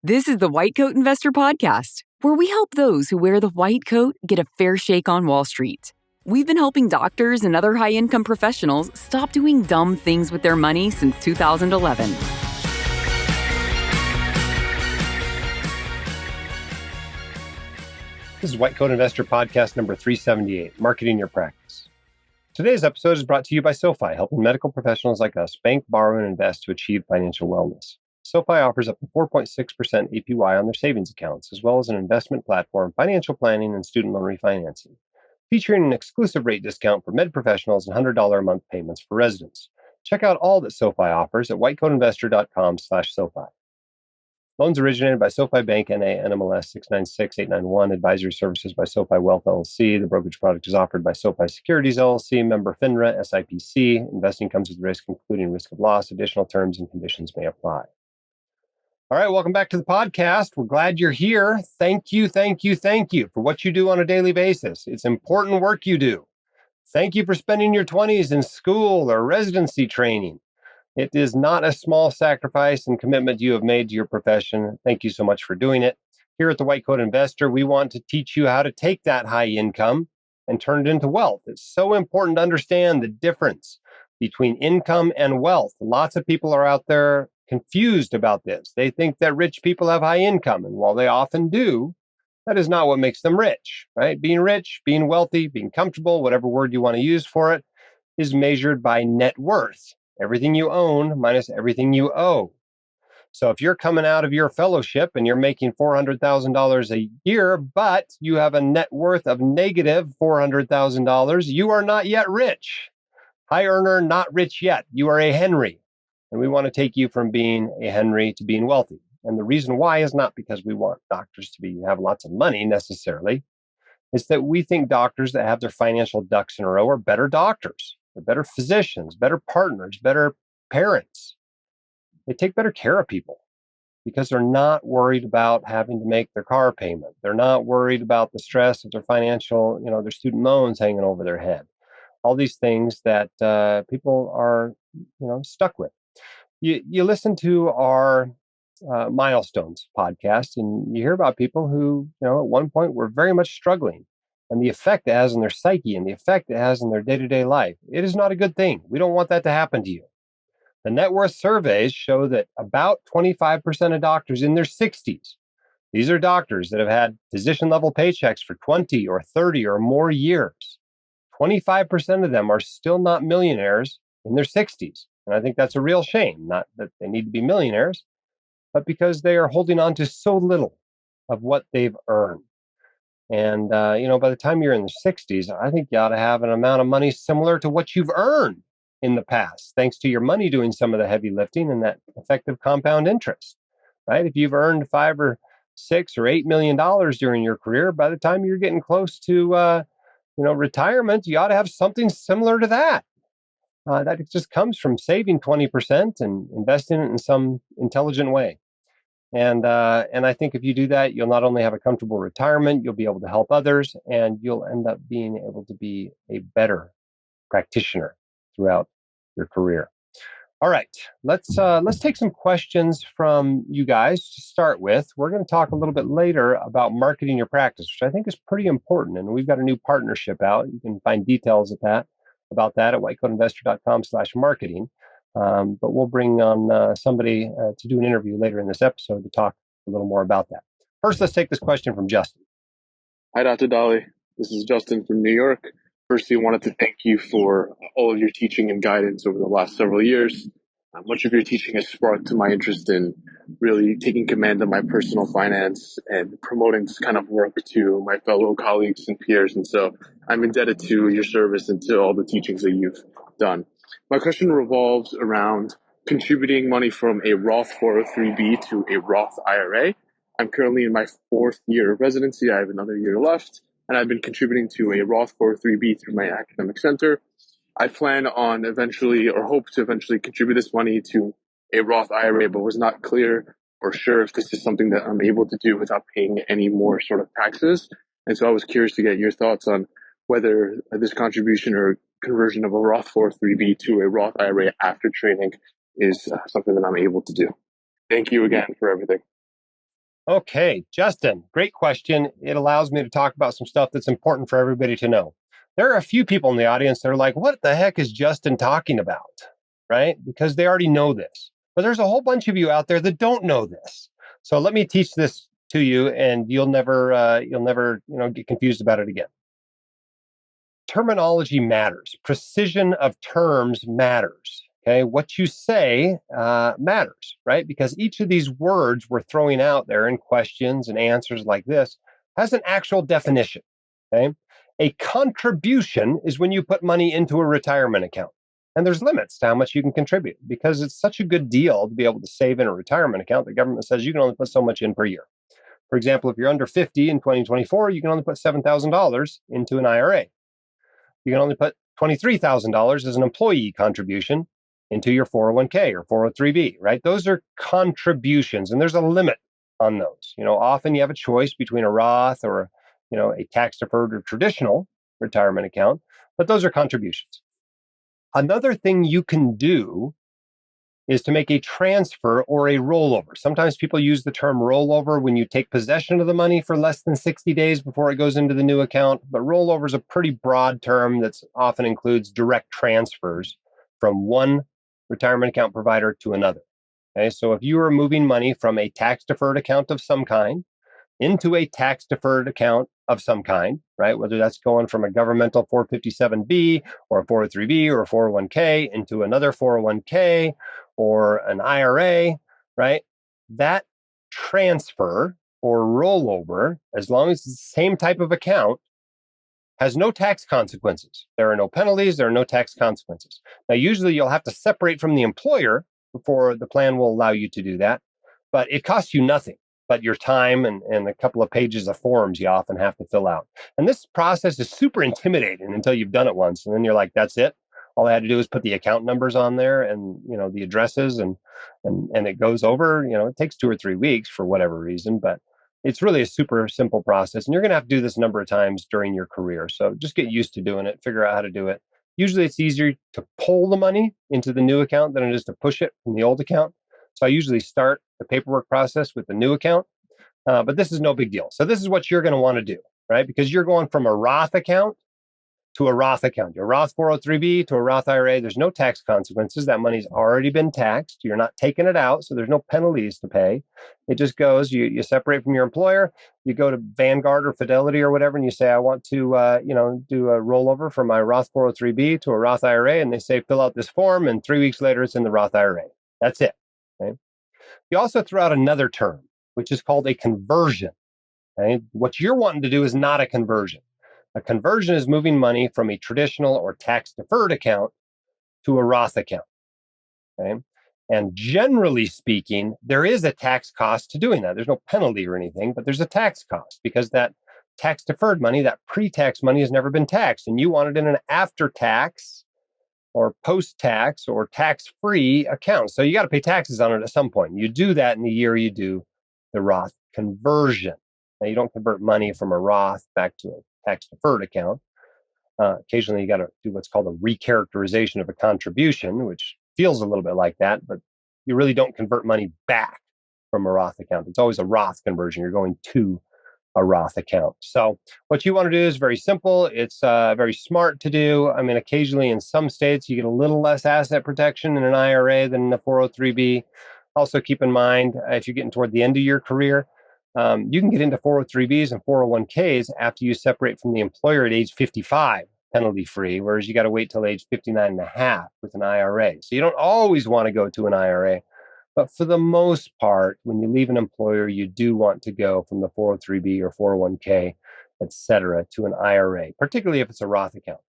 This is the White Coat Investor Podcast, where we help those who wear the white coat get a fair shake on Wall Street. We've been helping doctors and other high-income professionals stop doing dumb things with their money since 2011. This is White Coat Investor Podcast number 378, Marketing Your Practice. Today's episode is brought to you by SoFi, helping medical professionals like us bank, borrow, and invest to achieve financial wellness. SoFi offers up to 4.6% APY on their savings accounts, as well as an investment platform, financial planning, and student loan refinancing, featuring an exclusive rate discount for med professionals and $100 a month payments for residents. Check out all that SoFi offers at whitecoatinvestor.com/SoFi. Loans originated by SoFi Bank, NA, NMLS 696891. Advisory services by SoFi Wealth LLC. The brokerage product is offered by SoFi Securities LLC, member FINRA, SIPC. Investing comes with risk, including risk of loss. Additional terms and conditions may apply. All right, welcome back to the podcast. We're glad you're here. Thank you for what you do on a daily basis. It's important work you do. Thank you for spending your 20s in school or residency training. It is not a small sacrifice and commitment you have made to your profession. Thank you so much for doing it. Here at the White Coat Investor, we want to teach you how to take that high income and turn it into wealth. It's so important to understand the difference between income and wealth. Lots of people are out there confused about this. They think that rich people have high income, and while they often do, that is not what makes them rich, right? Being rich, being wealthy, being comfortable, whatever word you want to use for it, is measured by net worth. Everything you own minus everything you owe. So if you're coming out of your fellowship and you're making $400,000 a year, but you have a net worth of negative $400,000, you are not yet rich. High earner, not rich yet. You are a Henry. And we want to take you from being a Henry to being wealthy. And the reason why is not because we want doctors to have lots of money necessarily. It's that we think doctors that have their financial ducks in a row are better doctors. They're better physicians, better partners, better parents. They take better care of people because they're not worried about having to make their car payment. They're not worried about the stress of their financial, their student loans hanging over their head. All these things that people are, stuck with. You listen to our Milestones podcast, and you hear about people who, at one point were very much struggling, and the effect it has on their psyche and the effect it has on their day-to-day life. It is not a good thing. We don't want that to happen to you. The net worth surveys show that about 25% of doctors in their 60s, these are doctors that have had physician-level paychecks for 20 or 30 or more years. 25% of them are still not millionaires in their 60s. And I think that's a real shame, not that they need to be millionaires, but because they are holding on to so little of what they've earned. And, by the time you're in the 60s, I think you ought to have an amount of money similar to what you've earned in the past, thanks to your money doing some of the heavy lifting and that effective compound interest, right? If you've earned $5 or $6 or $8 million during your career, by the time you're getting close to, retirement, you ought to have something similar to that. That just comes from saving 20% and investing it in some intelligent way. And I think if you do that, you'll not only have a comfortable retirement, you'll be able to help others, and you'll end up being able to be a better practitioner throughout your career. All right, let's take some questions from you guys to start with. We're going to talk a little bit later about marketing your practice, which I think is pretty important. And we've got a new partnership out. You can find details about that at whitecoatinvestor.com/marketing. But we'll bring on somebody to do an interview later in this episode to talk a little more about that. First, let's take this question from Justin. Hi, Dr. Dolly. This is Justin from New York. Firstly, I wanted to thank you for all of your teaching and guidance over the last several years. Much of your teaching has sparked my interest in really taking command of my personal finance and promoting this kind of work to my fellow colleagues and peers. And so I'm indebted to your service and to all the teachings that you've done. My question revolves around contributing money from a Roth 403b to a Roth IRA. I'm currently in my 4th year of residency. I have another year left, and I've been contributing to a Roth 403b through my academic center. I plan on hope to eventually contribute this money to a Roth IRA, but was not clear or sure if this is something that I'm able to do without paying any more sort of taxes. And so I was curious to get your thoughts on whether this contribution or conversion of a Roth 403b to a Roth IRA after training is something that I'm able to do. Thank you again for everything. Okay, Justin, great question. It allows me to talk about some stuff that's important for everybody to know. There are a few people in the audience that are like, what the heck is Justin talking about? Right? Because they already know this. But there's a whole bunch of you out there that don't know this. So let me teach this to you, and you'll never, get confused about it again. Terminology matters. Precision of terms matters. Okay, what you say matters, right? Because each of these words we're throwing out there in questions and answers like this has an actual definition. Okay, a contribution is when you put money into a retirement account, and there's limits to how much you can contribute because it's such a good deal to be able to save in a retirement account. The government says you can only put so much in per year. For example, if you're under 50 in 2024, you can only put $7,000 into an IRA. You can only put $23,000 as an employee contribution into your 401k or 403b, right? Those are contributions, and there's a limit on those. Often you have a choice between a Roth or, a tax deferred or traditional retirement account, but those are contributions. Another thing you can do is to make a transfer or a rollover. Sometimes people use the term rollover when you take possession of the money for less than 60 days before it goes into the new account. But rollover is a pretty broad term that often includes direct transfers from one retirement account provider to another. Okay, so if you are moving money from a tax deferred account of some kind into a tax deferred account of some kind, right? Whether that's going from a governmental 457B or a 403B or a 401k into another 401k or an IRA, right? That transfer or rollover, as long as it's the same type of account, has no tax consequences. There are no penalties, there are no tax consequences. Now, usually you'll have to separate from the employer before the plan will allow you to do that, but it costs you nothing but your time and a couple of pages of forms you often have to fill out. And this process is super intimidating until you've done it once. And then you're like, that's it. All I had to do is put the account numbers on there and, the addresses and it goes over. It takes 2 or 3 weeks for whatever reason, but it's really a super simple process. And you're going to have to do this a number of times during your career. So just get used to doing it, figure out how to do it. Usually it's easier to pull the money into the new account than it is to push it from the old account. So I usually start the paperwork process with the new account, but this is no big deal. So this is what you're going to want to do, right? Because you're going from a Roth account to a Roth account, your Roth 403b to a Roth IRA. There's no tax consequences. That money's already been taxed. You're not taking it out, so there's no penalties to pay. It just goes, you separate from your employer, you go to Vanguard or Fidelity or whatever, and you say, I want to, do a rollover from my Roth 403b to a Roth IRA, and they say, fill out this form, and 3 weeks later, it's in the Roth IRA. That's it. Okay? You also throw out another term, which is called a conversion. Okay? What you're wanting to do is not a conversion. A conversion is moving money from a traditional or tax deferred account to a Roth account. Okay? And generally speaking, there is a tax cost to doing that. There's no penalty or anything, but there's a tax cost because that tax deferred money, that pre-tax money has never been taxed. And you want it in an after-tax or post-tax or tax-free account. So you got to pay taxes on it at some point. You do that in the year you do the Roth conversion. Now, you don't convert money from a Roth back to a tax-deferred account. Occasionally, you got to do what's called a recharacterization of a contribution, which feels a little bit like that, but you really don't convert money back from a Roth account. It's always a Roth conversion. You're going to a Roth account. So what you want to do is very simple. It's very smart to do. I mean, occasionally in some states, you get a little less asset protection in an IRA than in a 403b. Also keep in mind, if you're getting toward the end of your career, you can get into 403bs and 401ks after you separate from the employer at age 55, penalty free, whereas you got to wait till age 59 and a half with an IRA. So you don't always want to go to an IRA. But for the most part, when you leave an employer, you do want to go from the 403b or 401k, et cetera, to an IRA, particularly if it's a Roth account.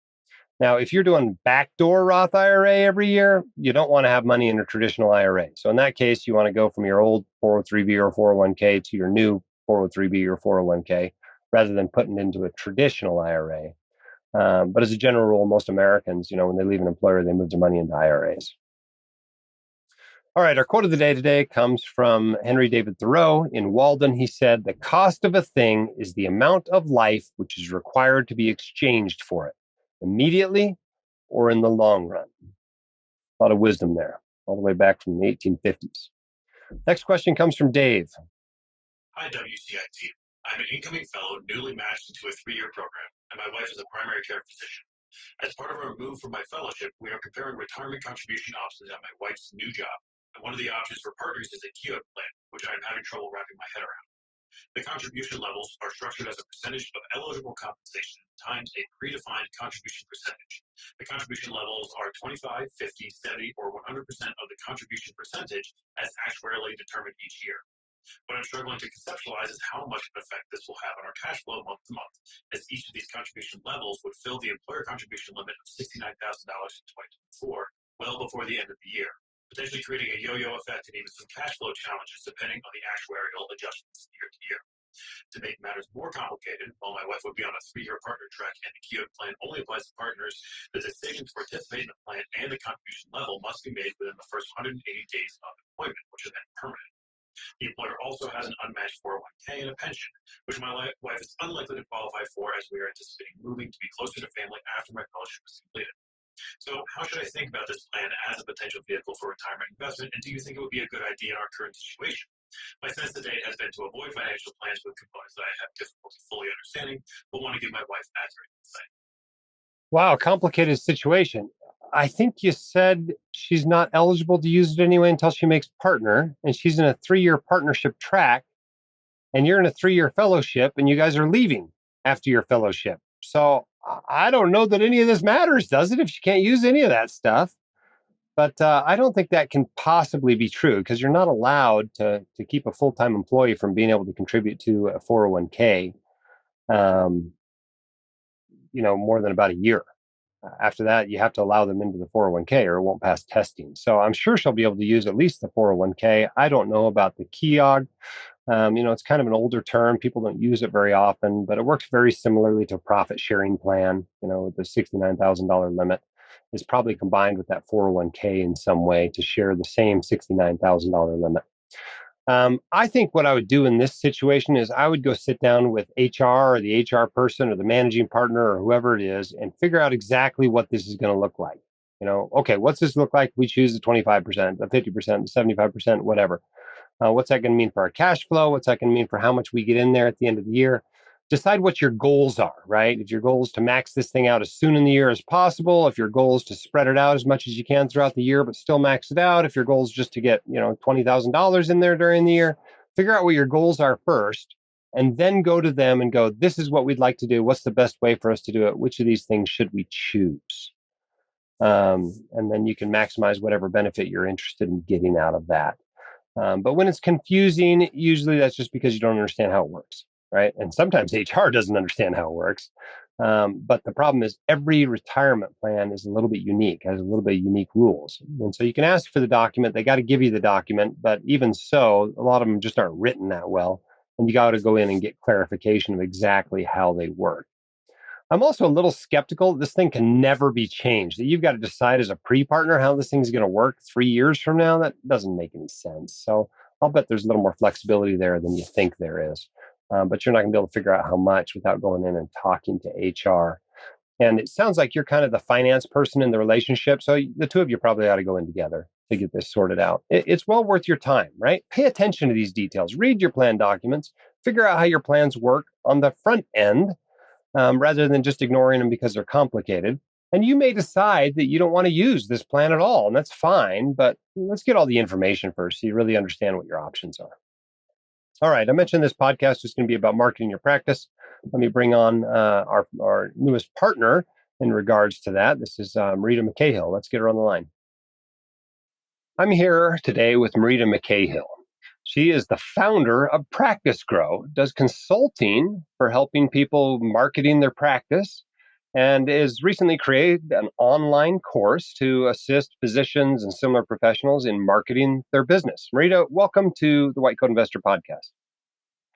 Now, if you're doing backdoor Roth IRA every year, you don't want to have money in a traditional IRA. So in that case, you want to go from your old 403b or 401k to your new 403b or 401k rather than putting it into a traditional IRA. But as a general rule, most Americans, when they leave an employer, they move their money into IRAs. All right, our quote of the day today comes from Henry David Thoreau in Walden. He said, "The cost of a thing is the amount of life which is required to be exchanged for it, immediately or in the long run." A lot of wisdom there, all the way back from the 1850s. Next question comes from Dave. Hi, WCI team. I'm an incoming fellow newly matched into a 3-year program, and my wife is a primary care physician. As part of our move from my fellowship, we are comparing retirement contribution options at my wife's new job. And one of the options for partners is a Keogh Plan, which I'm having trouble wrapping my head around. The contribution levels are structured as a percentage of eligible compensation times a predefined contribution percentage. The contribution levels are 25, 50, 70, or 100% of the contribution percentage as actuarially determined each year. What I'm struggling to conceptualize is how much of an effect this will have on our cash flow month to month, as each of these contribution levels would fill the employer contribution limit of $69,000 in 2024 well before the end of the year, potentially creating a yo-yo effect and even some cash flow challenges depending on the actuarial adjustments year to year. To make matters more complicated, while my wife would be on a 3-year partner track and the Keogh Plan only applies to partners, the decision to participate in the plan and the contribution level must be made within the first 180 days of employment, which is then permanent. The employer also has an unmatched 401k and a pension, which my wife is unlikely to qualify for as we are anticipating moving to be closer to family after my fellowship is completed. So how should I think about this plan as a potential vehicle for retirement investment, and do you think it would be a good idea in our current situation? My sense to date has been to avoid financial plans with components that I have difficulty fully understanding, but want to give my wife accurate insight. Wow, complicated situation. I think you said she's not eligible to use it anyway until she makes partner, and she's in a 3-year partnership track, and you're in a 3-year fellowship, and you guys are leaving after your fellowship. So I don't know that any of this matters, does it, if she can't use any of that stuff? But I don't think that can possibly be true because you're not allowed to keep a full-time employee from being able to contribute to a 401k, um, more than about a year. After that, you have to allow them into the 401k or it won't pass testing. So I'm sure she'll be able to use at least the 401k. I don't know about the Keogh. It's kind of an older term. People don't use it very often, but it works very similarly to a profit sharing plan. The $69,000 limit is probably combined with that 401k in some way to share the same $69,000 limit. I think what I would do in this situation is I would go sit down with HR or the HR person or the managing partner or whoever it is and figure out exactly what this is going to look like. Okay, what's this look like? We choose the 25%, the 50%, the 75%, whatever. What's that going to mean for our cash flow? What's that going to mean for how much we get in there at the end of the year? Decide what your goals are, right? If your goal is to max this thing out as soon in the year as possible, if your goal is to spread it out as much as you can throughout the year, but still max it out, if your goal is just to get, $20,000 in there during the year, figure out what your goals are first, and then go to them and go, this is what we'd like to do. What's the best way for us to do it? Which of these things should we choose? And then you can maximize whatever benefit you're interested in getting out of that. But when it's confusing, usually that's just because you don't understand how it works, right? And sometimes HR doesn't understand how it works. But the problem is every retirement plan is a little bit unique, has a little bit of unique rules. And so you can ask for the document. They got to give you the document. But even so, a lot of them just aren't written that well. And you got to go in and get clarification of exactly how they work. I'm also a little skeptical. This thing can never be changed. That you've got to decide as a pre-partner how this thing's going to work 3 years from now. That doesn't make any sense. So I'll bet there's a little more flexibility there than you think there is. But you're not going to be able to figure out how much without going in and talking to HR. And it sounds like you're kind of the finance person in the relationship. So the two of you probably ought to go in together to get this sorted out. It's well worth your time, right? Pay attention to these details. Read your plan documents. Figure out how your plans work on the front end. Rather than just ignoring them because they're complicated. And you may decide that you don't want to use this plan at all, and that's fine, but let's get all the information first so you really understand what your options are. All right, I mentioned this podcast is going to be about marketing your practice. Let me bring on our newest partner in regards to that. This is Marita McCahill. Let's get her on the line. I'm here today with Marita McCahill. She is the founder of PracticeGro, does consulting for helping people marketing their practice, and has recently created an online course to assist physicians and similar professionals in marketing their business. Marita, welcome to the White Coat Investor Podcast.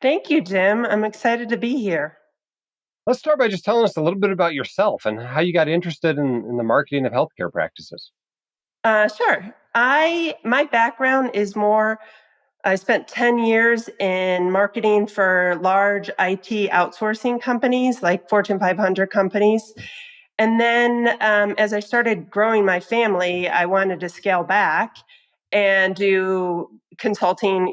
Thank you, Jim. I'm excited to be here. Let's start by just telling us a little bit about yourself and how you got interested in the marketing of healthcare practices. Sure. My background is more, I spent 10 years in marketing for large IT outsourcing companies, like Fortune 500 companies. And then as I started growing my family, I wanted to scale back and do consulting,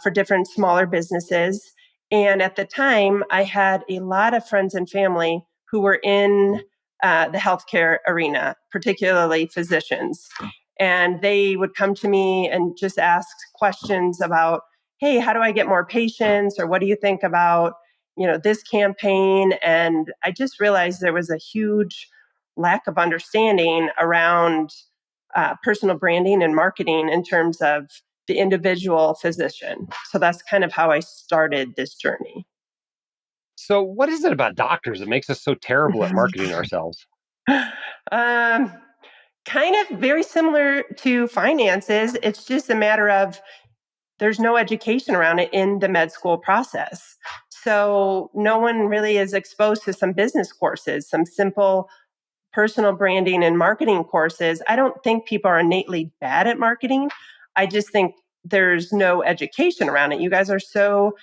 for different smaller businesses. And at the time, I had a lot of friends and family who were in the healthcare arena, particularly physicians. And they would come to me and just ask questions about, hey, how do I get more patients? Or what do you think about, this campaign? And I just realized there was a huge lack of understanding around personal branding and marketing in terms of the individual physician. So that's kind of how I started this journey. So, what is it about doctors that makes us so terrible at marketing ourselves? Kind of very similar to finances. It's just a matter of there's no education around it in the med school process. So no one really is exposed to some business courses, some simple personal branding and marketing courses. I don't think people are innately bad at marketing. I just think there's no education around it. You guys are so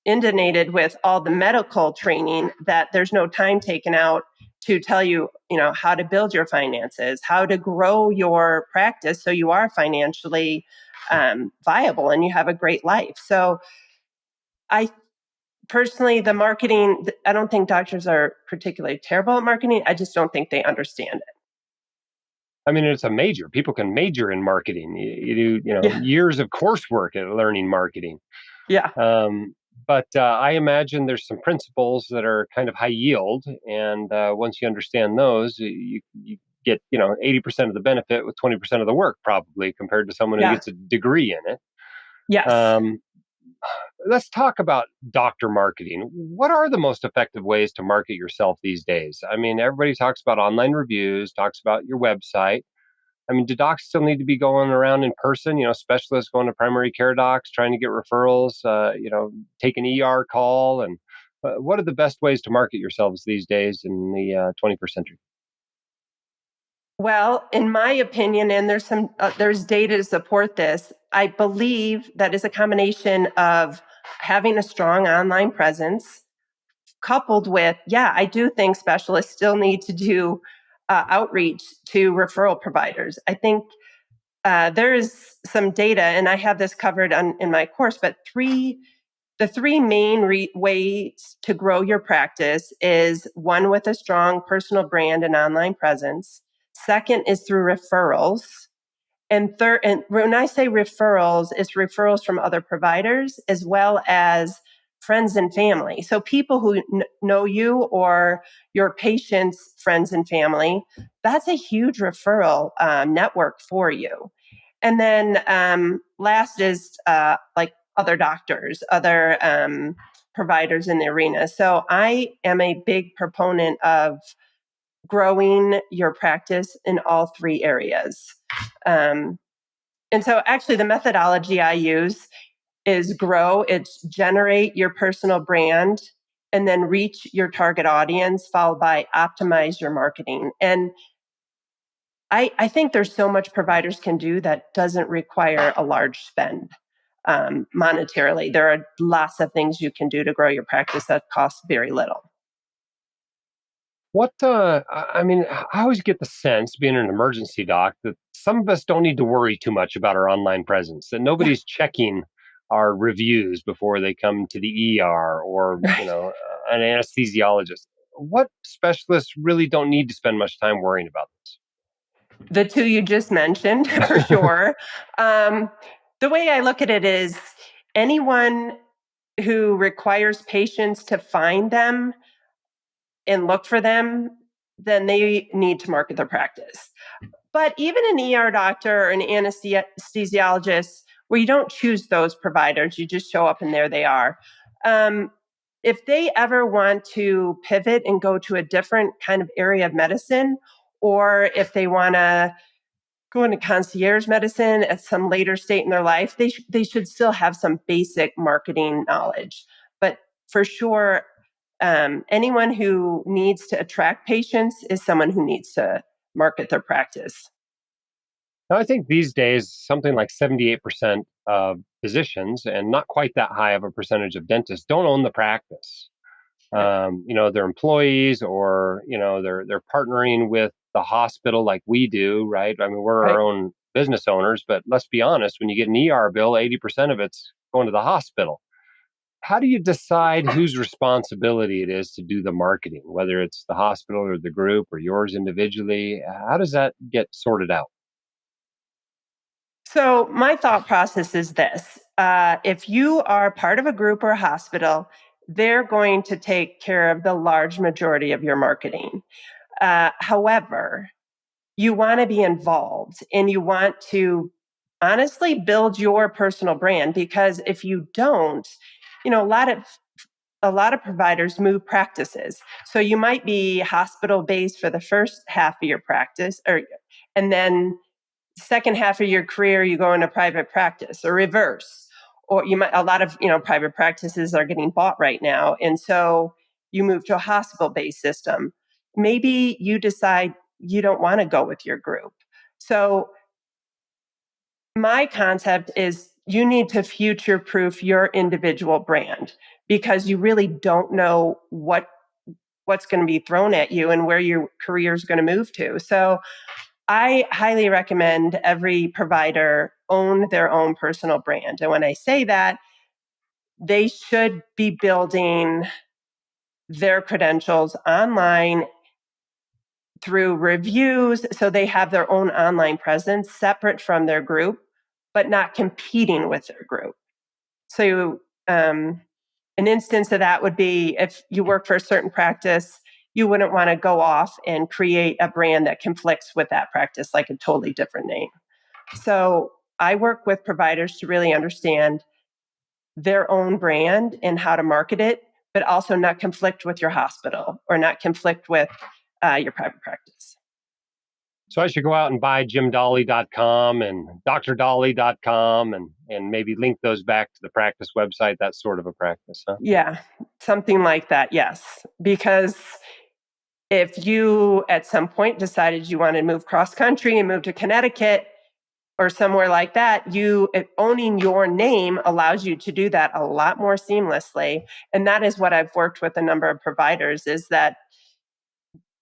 inundated with all the medical training that there's no time taken out to tell you, how to build your finances, how to grow your practice so you are financially viable and you have a great life. So I personally, the marketing, I don't think doctors are particularly terrible at marketing. I just don't think they understand it. I mean, it's a major. People can major in marketing. You do, years of coursework at learning marketing. Yeah. But I imagine there's some principles that are kind of high yield, and once you understand those, you get 80% of the benefit with 20% of the work, probably, compared to someone who gets a degree in it. Yes. Let's talk about doctor marketing. What are the most effective ways to market yourself these days? I mean, everybody talks about online reviews, talks about your website. I mean, do docs still need to be going around in person? Specialists going to primary care docs, trying to get referrals, take an ER call. And what are the best ways to market yourselves these days in the 21st century? Well, in my opinion, and there's data to support this, I believe that is a combination of having a strong online presence coupled with, I do think specialists still need to do outreach to referral providers. I think there is some data, and I have this covered in my course, but the three main ways to grow your practice is one, with a strong personal brand and online presence. Second is through referrals. And third, and when I say referrals, it's referrals from other providers as well as friends and family. So people who know you or your patients' friends and family, that's a huge referral network for you. And then last is like other doctors, other providers in the arena. So I am a big proponent of growing your practice in all three areas. And so actually the methodology I use is GROW. It's generate your personal brand and then reach your target audience, followed by optimize your marketing. And I think there's so much providers can do that doesn't require a large spend monetarily. There are lots of things you can do to grow your practice that cost very little. I always get the sense, being an emergency doc, that some of us don't need to worry too much about our online presence, that nobody's checking our reviews before they come to the ER or, an anesthesiologist. What specialists really don't need to spend much time worrying about this? The two you just mentioned, for sure. The way I look at it is anyone who requires patients to find them and look for them, then they need to market their practice. But even an ER doctor or an anesthesiologist, where you don't choose those providers, you just show up and there they are. If they ever want to pivot and go to a different kind of area of medicine, or if they want to go into concierge medicine at some later state in their life, they should still have some basic marketing knowledge. But for sure, anyone who needs to attract patients is someone who needs to market their practice. Now, I think these days, something like 78% of physicians, and not quite that high of a percentage of dentists, don't own the practice. They're employees, or they're partnering with the hospital like we do, right? I mean, we're our own business owners, but let's be honest, when you get an ER bill, 80% of it's going to the hospital. How do you decide whose responsibility it is to do the marketing, whether it's the hospital or the group or yours individually? How does that get sorted out? So my thought process is this. If you are part of a group or a hospital, they're going to take care of the large majority of your marketing. However, you want to be involved and you want to honestly build your personal brand, because if you don't, a lot of providers move practices. So you might be hospital based for the first half of your practice, and then second half of your career you go into private practice, or reverse. Or a lot of private practices are getting bought right now, and so you move to a hospital based system. Maybe you decide you don't want to go with your group. So my concept is you need to future proof your individual brand, because you really don't know what's going to be thrown at you and where your career is going to move to. So I highly recommend every provider own their own personal brand. And when I say that, they should be building their credentials online through reviews. So they have their own online presence separate from their group, but not competing with their group. So an instance of that would be if you work for a certain practice, you wouldn't want to go off and create a brand that conflicts with that practice, like a totally different name. So I work with providers to really understand their own brand and how to market it, but also not conflict with your hospital or not conflict with your private practice. So I should go out and buy jimdolly.com and drdolly.com and maybe link those back to the practice website. That's sort of a practice, huh? Yeah, something like that, yes. Because if you at some point decided you wanted to move cross country and move to Connecticut or somewhere like that, owning your name allows you to do that a lot more seamlessly. And that is what I've worked with a number of providers, is that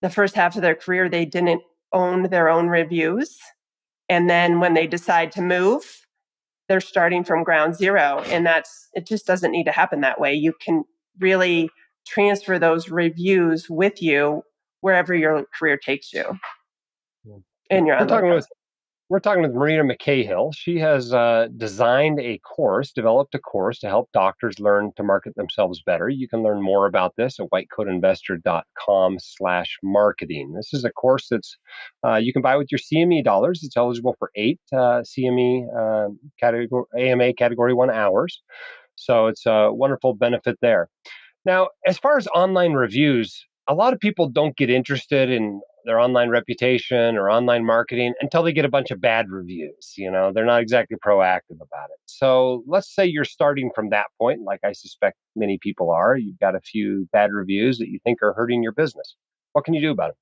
the first half of their career, they didn't own their own reviews. And then when they decide to move, they're starting from ground zero. And it just doesn't need to happen that way. You can really transfer those reviews with you wherever your career takes you. Yeah. And you're We're talking with Marita McCahill. She has developed a course to help doctors learn to market themselves better. You can learn more about this at whitecoatinvestor.com/marketing. This is a course that's you can buy with your CME dollars. It's eligible for 8 CME AMA Category 1 hours. So it's a wonderful benefit there. Now, as far as online reviews, a lot of people don't get interested in their online reputation or online marketing until they get a bunch of bad reviews. They're not exactly proactive about it. So let's say you're starting from that point, like I suspect many people are. You've got a few bad reviews that you think are hurting your business. What can you do about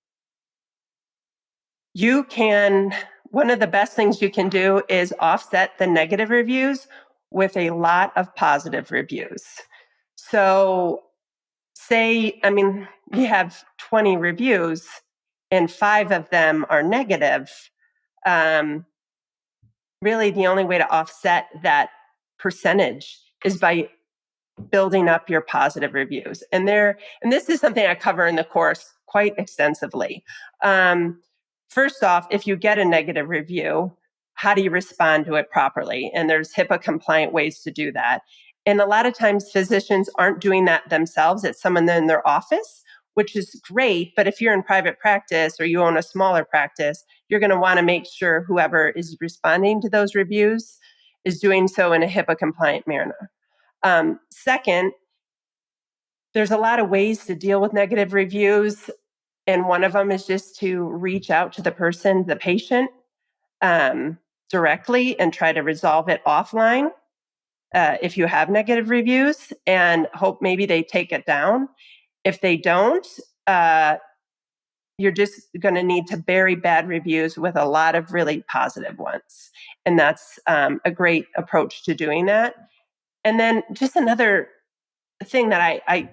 it? One of the best things you can do is offset the negative reviews with a lot of positive reviews. So you have 20 reviews and 5 of them are negative. Really, the only way to offset that percentage is by building up your positive reviews. And this is something I cover in the course quite extensively. First off, if you get a negative review, how do you respond to it properly? And there's HIPAA compliant ways to do that. And a lot of times physicians aren't doing that themselves. It's someone in their office, which is great. But if you're in private practice or you own a smaller practice, you're going to want to make sure whoever is responding to those reviews is doing so in a HIPAA compliant manner. Second, there's a lot of ways to deal with negative reviews. And one of them is just to reach out to the patient, directly and try to resolve it offline. If you have negative reviews, and hope maybe they take it down. If they don't, you're just going to need to bury bad reviews with a lot of really positive ones. And that's a great approach to doing that. And then just another thing that I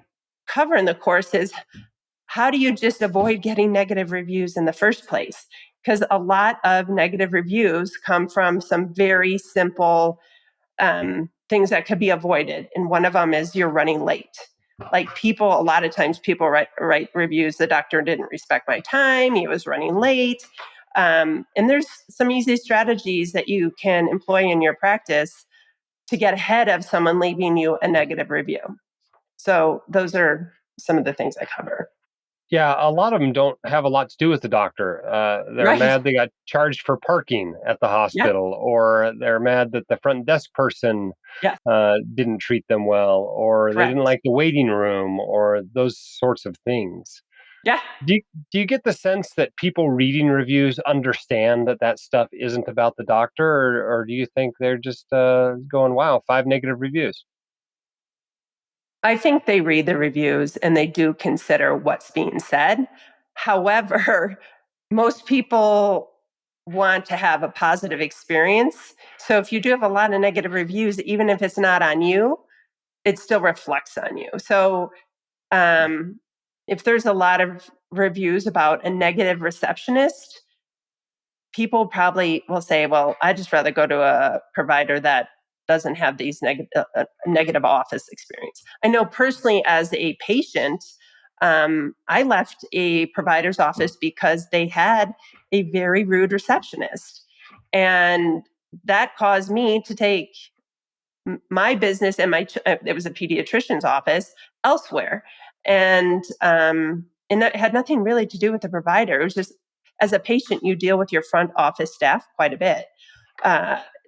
cover in the course is, how do you just avoid getting negative reviews in the first place? because a lot of negative reviews come from some very simple things that could be avoided. And one of them is you're running late. Like a lot of times people write reviews, the doctor didn't respect my time, he was running late. And there's some easy strategies that you can employ in your practice to get ahead of someone leaving you a negative review. So those are some of the things I cover. Yeah, a lot of them don't have a lot to do with the doctor. They're Right. mad they got charged for parking at the hospital, or they're mad that the front desk person Yeah. didn't treat them well, or they didn't Correct. like the waiting room, or those sorts of things. Yeah. Do you get the sense that people reading reviews understand that that stuff isn't about the doctor, or do you think they're just going, wow, 5 negative reviews? I think they read the reviews and they do consider what's being said. However, most people want to have a positive experience. So if you do have a lot of negative reviews, even if it's not on you, it still reflects on you. So if there's a lot of reviews about a negative receptionist, people probably will say, well, I'd just rather go to a provider that doesn't have these negative office experience. I know personally as a patient, I left a provider's office because they had a very rude receptionist. And that caused me to take my business and it was a pediatrician's office elsewhere. And that had nothing really to do with the provider. It was just, as a patient, you deal with your front office staff quite a bit.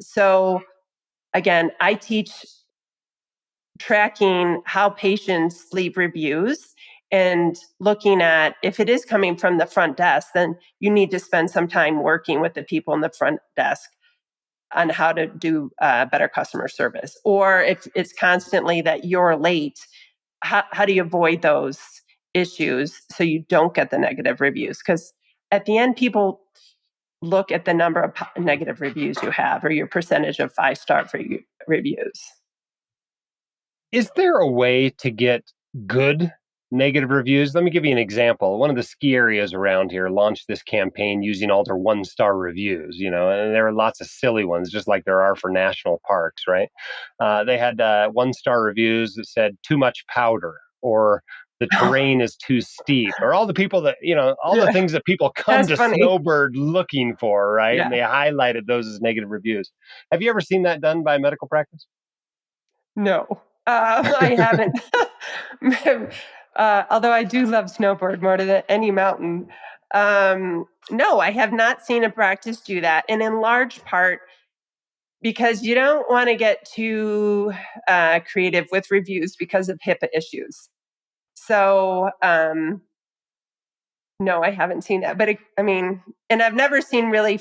So again, I teach tracking how patients leave reviews and looking at if it is coming from the front desk, then you need to spend some time working with the people in the front desk on how to do better customer service. Or if it's constantly that you're late, how do you avoid those issues so you don't get the negative reviews? Because at the end, people look at the number of negative reviews you have or your percentage of 5-star reviews. Is there a way to get good negative reviews? Let me give you an example. One of the ski areas around here launched this campaign using all their 1-star reviews, and there are lots of silly ones, just like there are for national parks, right? They had 1-star reviews that said too much powder, or the terrain is too steep, or all the people that, all the things that people come That's to funny. Snowbird looking for, right? Yeah. And they highlighted those as negative reviews. Have you ever seen that done by a medical practice? No, I haven't. Although I do love snowboard more than any mountain. No, I have not seen a practice do that. And in large part, because you don't want to get too creative with reviews because of HIPAA issues. So, no, I haven't seen that. But and I've never seen really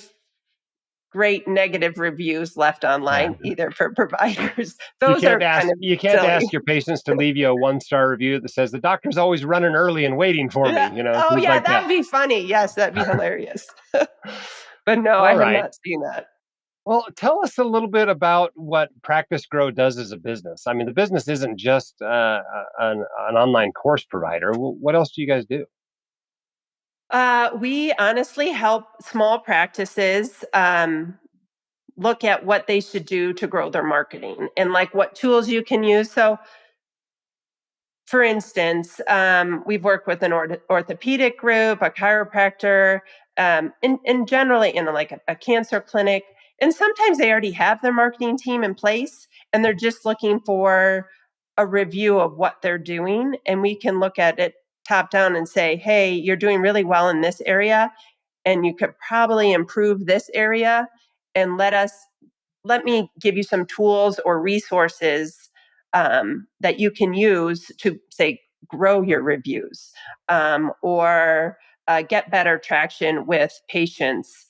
great negative reviews left online either for providers. Those are kind of you can't silly. ask your patients to leave you a 1-star review that says the doctor's always running early and waiting for me, Oh things yeah, like that. that'd be funny. Yes, that'd be hilarious. But no, I All have right. not seen that. Well, tell us a little bit about what PracticeGro does as a business. I mean, the business isn't just an online course provider. What else do you guys do? We honestly help small practices look at what they should do to grow their marketing and like what tools you can use. So, for instance, we've worked with an orthopedic group, a chiropractor, and generally in a cancer clinic. And sometimes they already have their marketing team in place and they're just looking for a review of what they're doing. And we can look at it top down and say, hey, you're doing really well in this area and you could probably improve this area. And let me give you some tools or resources that you can use to, say, grow your reviews or get better traction with patients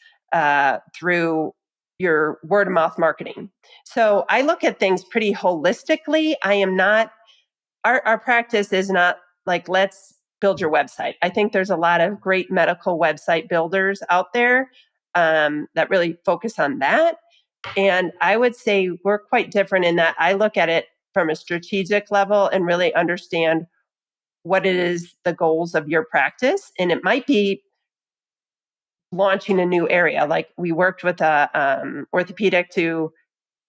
through your word of mouth marketing. So I look at things pretty holistically. I am not, our practice is not like, let's build your website. I think there's a lot of great medical website builders out there that really focus on that. And I would say we're quite different in that I look at it from a strategic level and really understand what it is, the goals of your practice. And it might be launching a new area. Like we worked with a orthopedic to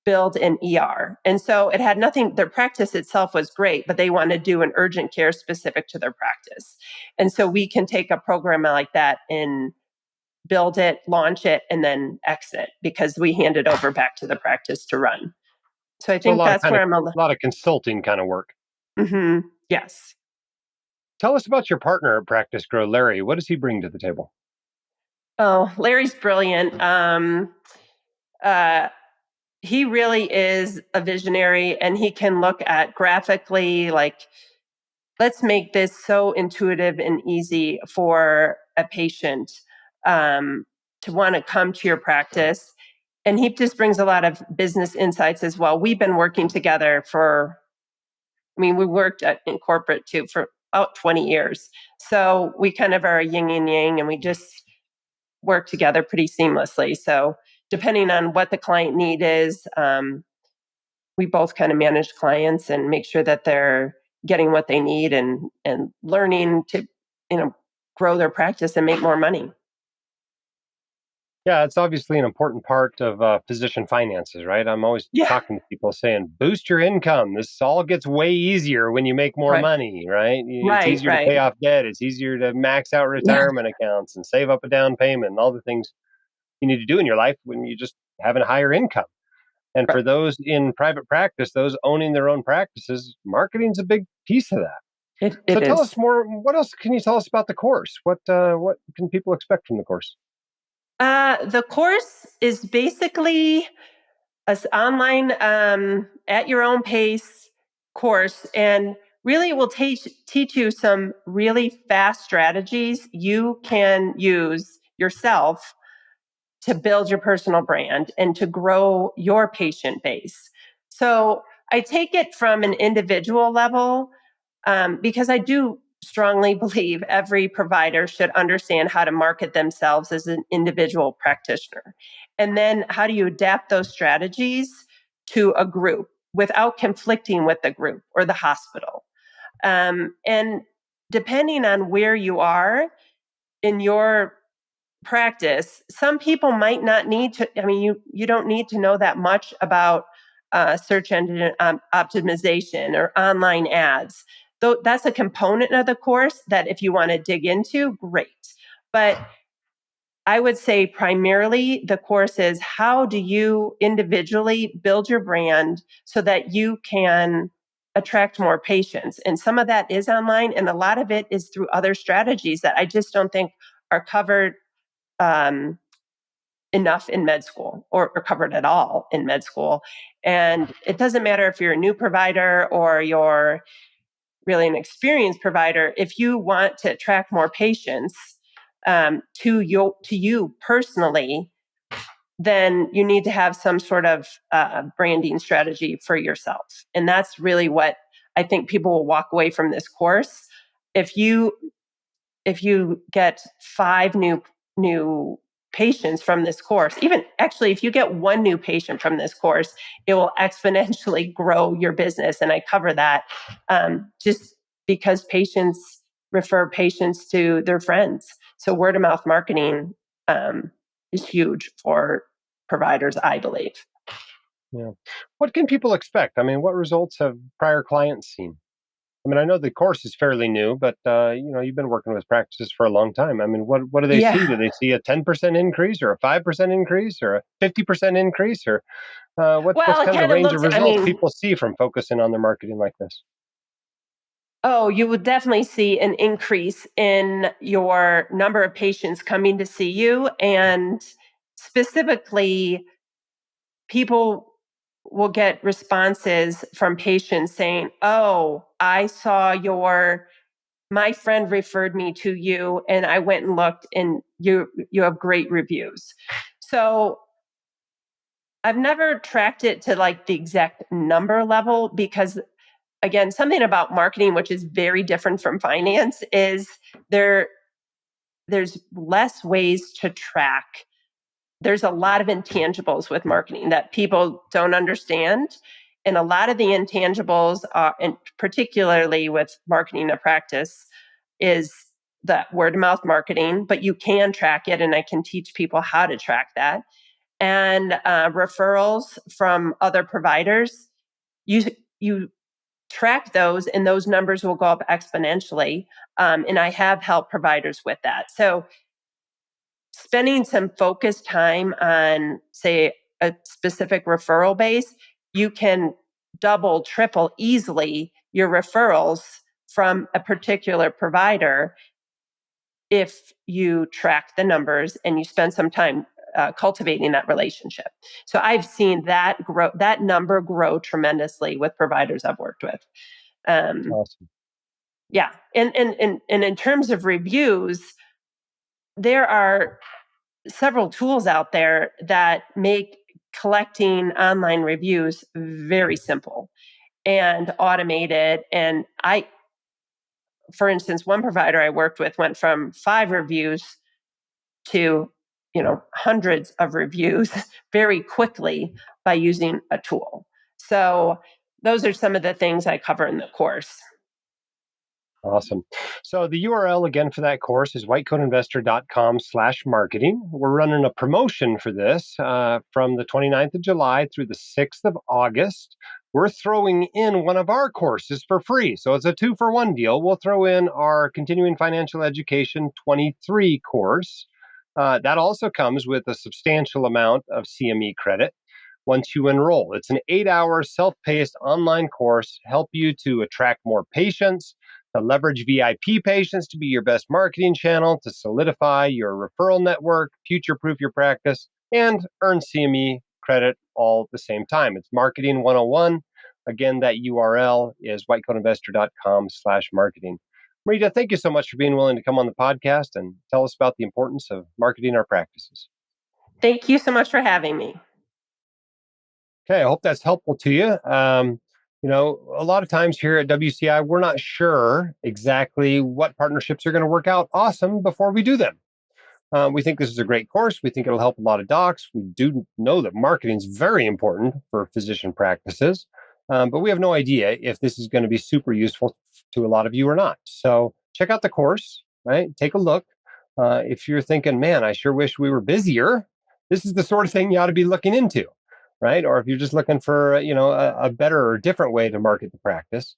build an ER. And so it had nothing, their practice itself was great, but they want to do an urgent care specific to their practice. And so we can take a program like that and build it, launch it, and then exit because we hand it over back to the practice to run. So I think that's where I'm a lot of consulting kind of work. Yes. Tell us about your partner at PracticeGro, Larry. What does he bring to the table? Oh, Larry's brilliant. He really is a visionary, and he can look at graphically, like, let's make this so intuitive and easy for a patient to want to come to your practice. And he just brings a lot of business insights as well. We've been working together we worked in corporate too for about 20 years. So we kind of are a yin and yang, and we just work together pretty seamlessly. So depending on what the client need is, we both kind of manage clients and make sure that they're getting what they need and learning to, grow their practice and make more money. Yeah, it's obviously an important part of physician finances, right? I'm always talking to people saying, boost your income. This all gets way easier when you make more money, right? It's easier to pay off debt. It's easier to max out retirement accounts and save up a down payment and all the things you need to do in your life when you just have a higher income. And for those in private practice, those owning their own practices, marketing's a big piece of that. So tell us more. What else can you tell us about the course? What can people expect from the course? The course is basically an online, at your own pace course, and really it will teach you some really fast strategies you can use yourself to build your personal brand and to grow your patient base. So I take it from an individual level because I do strongly believe every provider should understand how to market themselves as an individual practitioner. And then how do you adapt those strategies to a group without conflicting with the group or the hospital? And depending on where you are in your practice, some people might not need to, you don't need to know that much about search engine optimization or online ads. Though that's a component of the course that if you want to dig into, great. But I would say primarily the course is how do you individually build your brand so that you can attract more patients? And some of that is online, and a lot of it is through other strategies that I just don't think are covered enough in med school or covered at all in med school. And it doesn't matter if you're a new provider or you're really an experienced provider. If you want to attract more patients to you personally, then you need to have some sort of branding strategy for yourself. And that's really what I think people will walk away from this course. If you get 5 new patients from this course, even actually, if you get 1 new patient from this course, it will exponentially grow your business. And I cover that just because patients refer patients to their friends. So word of mouth marketing is huge for providers, I believe. Yeah. What can people expect? What results have prior clients seen? I know the course is fairly new, but you've been working with practices for a long time. What do they see? Do they see a 10% increase or a 5% increase or a 50% increase? Or what's kind of the range of results people see from focusing on their marketing like this? Oh, you would definitely see an increase in your number of patients coming to see you. And specifically, people will get responses from patients saying, oh, I saw my friend referred me to you and I went and looked and you have great reviews. So I've never tracked it to like the exact number level because again, something about marketing, which is very different from finance, is there's less ways to track. There's a lot of intangibles with marketing that people don't understand. And a lot of the intangibles are, and particularly with marketing a practice, is that word of mouth marketing, but you can track it, and I can teach people how to track that. And referrals from other providers, you track those, and those numbers will go up exponentially. And I have helped providers with that. So spending some focused time on, say, a specific referral base, you can double, triple easily your referrals from a particular provider if you track the numbers and you spend some time cultivating that relationship. So I've seen that number grow tremendously with providers I've worked with. Awesome. Yeah. And in terms of reviews, there are several tools out there that make collecting online reviews very simple and automated. And for instance, one provider I worked with went from 5 reviews to, hundreds of reviews very quickly by using a tool. So those are some of the things I cover in the course. Awesome. So the URL again for that course is whitecoatinvestor.com/marketing. We're running a promotion for this from the 29th of July through the 6th of August. We're throwing in one of our courses for free. So it's a 2-for-1 deal. We'll throw in our Continuing Financial Education 23 course. That also comes with a substantial amount of CME credit once you enroll. It's an 8-hour self-paced online course, help you to attract more patients, to leverage VIP patients to be your best marketing channel, to solidify your referral network, future-proof your practice, and earn CME credit all at the same time. It's Marketing 101. Again, that URL is whitecoatinvestor.com/marketing. Marita, thank you so much for being willing to come on the podcast and tell us about the importance of marketing our practices. Thank you so much for having me. Okay, I hope that's helpful to you. A lot of times here at WCI, we're not sure exactly what partnerships are going to work out awesome before we do them. We think this is a great course. We think it'll help a lot of docs. We do know that marketing is very important for physician practices, but we have no idea if this is going to be super useful to a lot of you or not. So check out the course, right? Take a look. If you're thinking, man, I sure wish we were busier, this is the sort of thing you ought to be looking into, right? Or if you're just looking for, a better or different way to market the practice,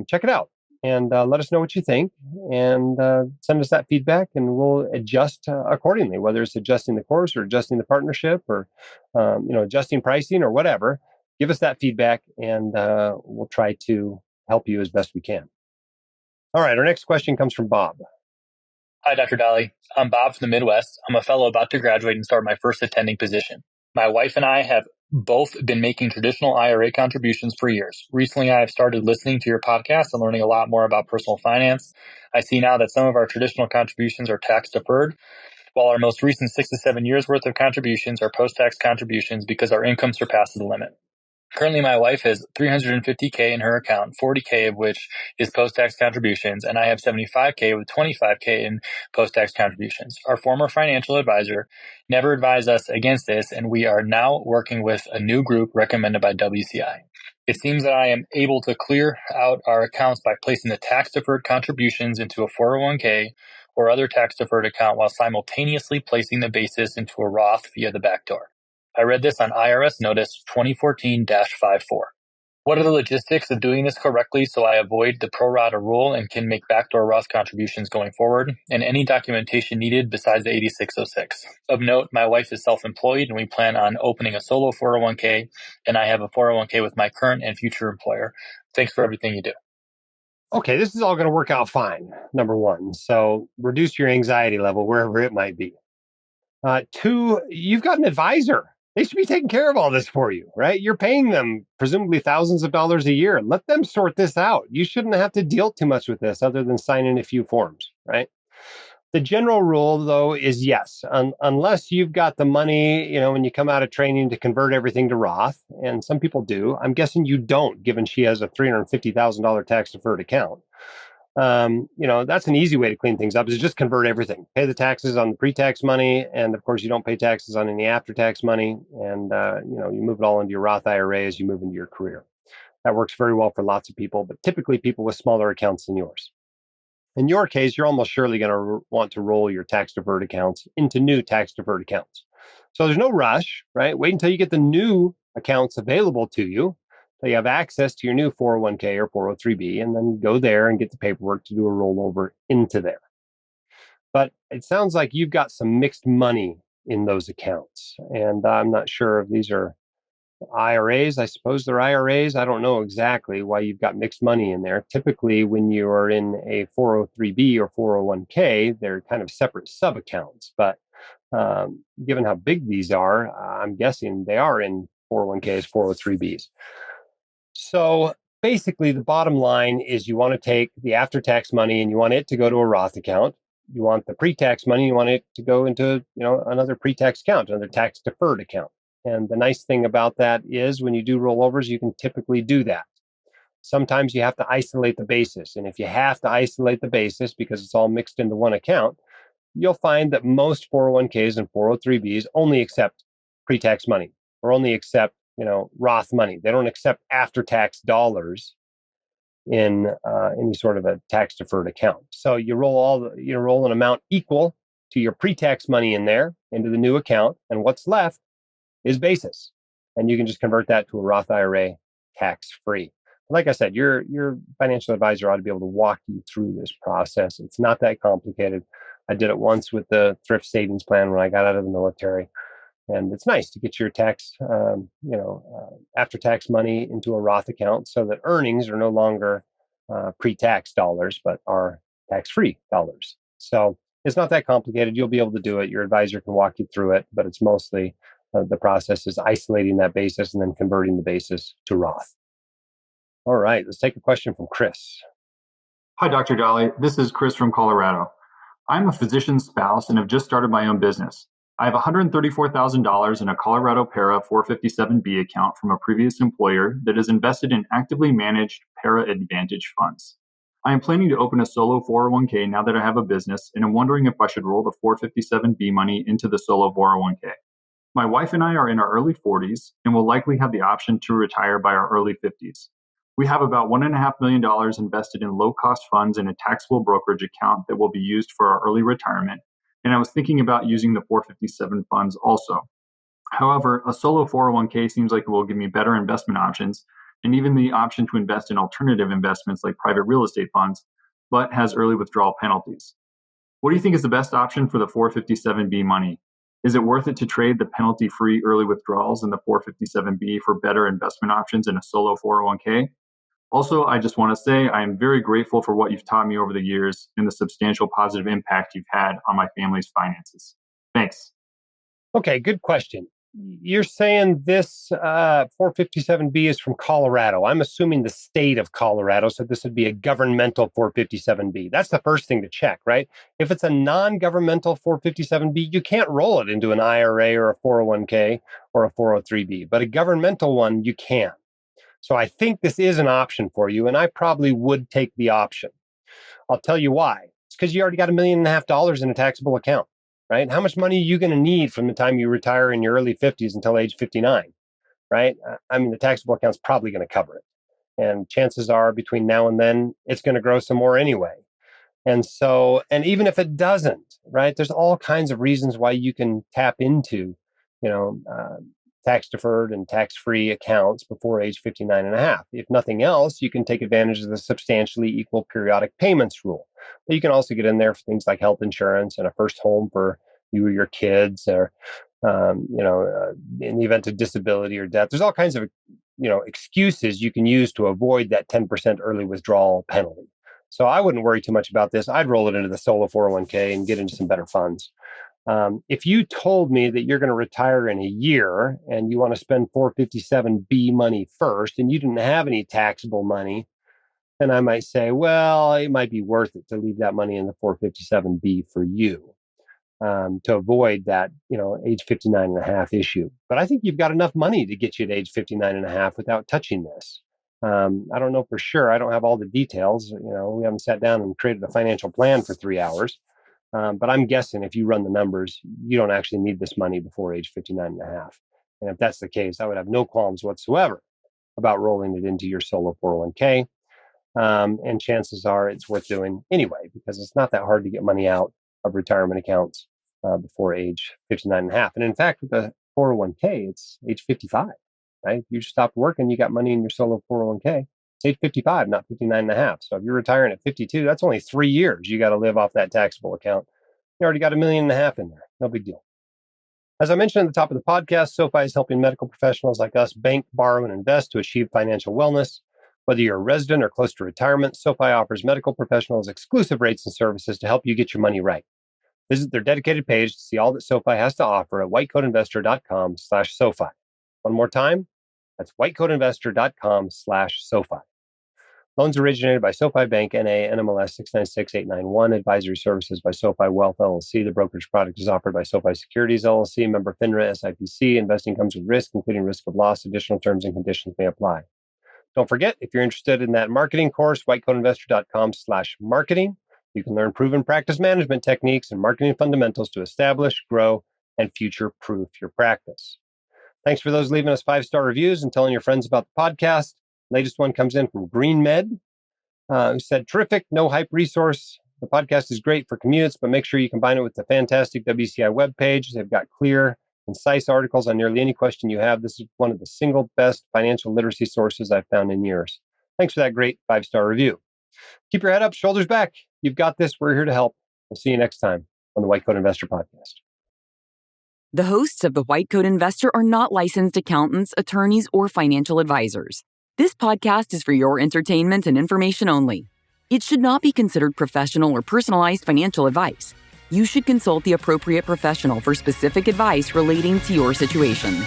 check it out. And let us know what you think, and send us that feedback, and we'll adjust accordingly, whether it's adjusting the course or adjusting the partnership or, adjusting pricing or whatever. Give us that feedback, and we'll try to help you as best we can. All right. Our next question comes from Bob. Hi, Dr. Daly. I'm Bob from the Midwest. I'm a fellow about to graduate and start my first attending position. My wife and I have both been making traditional IRA contributions for years. Recently, I have started listening to your podcast and learning a lot more about personal finance. I see now that some of our traditional contributions are tax deferred, while our most recent 6 to 7 years worth of contributions are post-tax contributions because our income surpasses the limit. Currently, my wife has $350K in her account, $40K of which is post-tax contributions, and I have $75K with $25K in post-tax contributions. Our former financial advisor never advised us against this, and we are now working with a new group recommended by WCI. It seems that I am able to clear out our accounts by placing the tax-deferred contributions into a 401K or other tax-deferred account while simultaneously placing the basis into a Roth via the back door. I read this on IRS Notice 2014-54. What are the logistics of doing this correctly so I avoid the pro rata rule and can make backdoor Roth contributions going forward? And any documentation needed besides the 8606. Of note, my wife is self-employed and we plan on opening a solo 401k, and I have a 401k with my current and future employer. Thanks for everything you do. Okay, this is all going to work out fine, number one. So reduce your anxiety level wherever it might be. 2, you've got an advisor. They should be taking care of all this for you, right? You're paying them presumably thousands of dollars a year. Let them sort this out. You shouldn't have to deal too much with this other than signing a few forms, right? The general rule, though, is yes, unless you've got the money, when you come out of training to convert everything to Roth, and some people do. I'm guessing you don't, given she has a $350,000 tax deferred account. That's an easy way to clean things up is just convert everything. Pay the taxes on the pre-tax money. And of course, you don't pay taxes on any after-tax money. And, you move it all into your Roth IRA as you move into your career. That works very well for lots of people, but typically people with smaller accounts than yours. In your case, you're almost surely going to want to roll your tax-deferred accounts into new tax-deferred accounts. So there's no rush, right? Wait until you get the new accounts available to you, so you have access to your new 401k or 403b, and then go there and get the paperwork to do a rollover into there. But it sounds like you've got some mixed money in those accounts. And I'm not sure if these are IRAs. I suppose they're IRAs. I don't know exactly why you've got mixed money in there. Typically, when you are in a 403b or 401k, they're kind of separate sub accounts. But given how big these are, I'm guessing they are in 401ks, 403bs. So basically, the bottom line is you want to take the after-tax money and you want it to go to a Roth account. You want the pre-tax money, you want it to go into, another pre-tax account, another tax-deferred account. And the nice thing about that is when you do rollovers, you can typically do that. Sometimes you have to isolate the basis. And if you have to isolate the basis because it's all mixed into one account, you'll find that most 401ks and 403bs only accept pre-tax money or only accept, Roth money. They don't accept after-tax dollars in any sort of a tax-deferred account. So you roll an amount equal to your pre-tax money in there into the new account, and what's left is basis, and you can just convert that to a Roth IRA tax-free. Like I said, your financial advisor ought to be able to walk you through this process. It's not that complicated. I did it once with the thrift savings plan when I got out of the military. And it's nice to get your after-tax money into a Roth account so that earnings are no longer pre-tax dollars, but are tax-free dollars. So it's not that complicated. You'll be able to do it. Your advisor can walk you through it, but it's mostly the process is isolating that basis and then converting the basis to Roth. All right, let's take a question from Chris. Hi, Dr. Dolly. This is Chris from Colorado. I'm a physician's spouse and have just started my own business. I have $134,000 in a Colorado Para 457B account from a previous employer that is invested in actively managed Para Advantage funds. I am planning to open a solo 401k now that I have a business, and I'm wondering if I should roll the 457B money into the solo 401k. My wife and I are in our early 40s and will likely have the option to retire by our early 50s. We have about $1.5 million invested in low-cost funds in a taxable brokerage account that will be used for our early retirement, and I was thinking about using the 457 funds also. However, a solo 401k seems like it will give me better investment options and even the option to invest in alternative investments like private real estate funds, but has early withdrawal penalties. What do you think is the best option for the 457B money? Is it worth it to trade the penalty-free early withdrawals in the 457B for better investment options in a solo 401k? Also, I just want to say I am very grateful for what you've taught me over the years and the substantial positive impact you've had on my family's finances. Thanks. Okay, good question. You're saying this 457B is from Colorado. I'm assuming the state of Colorado, so this would be a governmental 457B. That's the first thing to check, right? If it's a non-governmental 457B, you can't roll it into an IRA or a 401k or a 403B, but a governmental one, you can. So I think this is an option for you, and I probably would take the option. I'll tell you why. It's because you already got $1.5 million in a taxable account, right? How much money are you going to need from the time you retire in your early 50s until age 59, right? The taxable account's probably going to cover it. And chances are between now and then, it's going to grow some more anyway. And even if it doesn't, right, there's all kinds of reasons why you can tap into, tax deferred and tax free accounts before age 59 and a half. If nothing else, you can take advantage of the substantially equal periodic payments rule. But you can also get in there for things like health insurance and a first home for you or your kids, or in the event of disability or death. There's all kinds of excuses you can use to avoid that 10% early withdrawal penalty. So I wouldn't worry too much about this. I'd roll it into the solo 401k and get into some better funds. If you told me that you're going to retire in a year and you want to spend 457B money first and you didn't have any taxable money, then I might say, well, it might be worth it to leave that money in the 457B for you to avoid that, age 59 and a half issue. But I think you've got enough money to get you to age 59 and a half without touching this. I don't know for sure. I don't have all the details. We haven't sat down and created a financial plan for 3 hours. But I'm guessing if you run the numbers, you don't actually need this money before age 59 and a half. And if that's the case, I would have no qualms whatsoever about rolling it into your solo 401k. And chances are it's worth doing anyway, because it's not that hard to get money out of retirement accounts before age 59 and a half. And in fact, with the 401k, it's age 55, right? If you stopped working, you got money in your solo 401k. It's age 55, not 59 and a half. So if you're retiring at 52, that's only 3 years you got to live off that taxable account. You already got $1.5 million in there. No big deal. As I mentioned at the top of the podcast, SoFi is helping medical professionals like us bank, borrow, and invest to achieve financial wellness. Whether you're a resident or close to retirement, SoFi offers medical professionals exclusive rates and services to help you get your money right. Visit their dedicated page to see all that SoFi has to offer at whitecoatinvestor.com/SoFi. One more time, that's whitecoatinvestor.com/SoFi. Loans originated by SoFi Bank, NA, NMLS 696891. Advisory services by SoFi Wealth LLC. The brokerage product is offered by SoFi Securities LLC, member FINRA, SIPC. Investing comes with risk, including risk of loss. Additional terms and conditions may apply. Don't forget, if you're interested in that marketing course, whitecoatinvestor.com/marketing, you can learn proven practice management techniques and marketing fundamentals to establish, grow, and future-proof your practice. Thanks for those leaving us 5-star reviews and telling your friends about the podcast. Latest one comes in from Green Med, who said, terrific, no hype resource. The podcast is great for commutes, but make sure you combine it with the fantastic WCI webpage. They've got clear, concise articles on nearly any question you have. This is one of the single best financial literacy sources I've found in years. Thanks for that great 5-star review. Keep your head up, shoulders back. You've got this. We're here to help. We'll see you next time on the White Coat Investor Podcast. The hosts of the White Coat Investor are not licensed accountants, attorneys, or financial advisors. This podcast is for your entertainment and information only. It should not be considered professional or personalized financial advice. You should consult the appropriate professional for specific advice relating to your situation.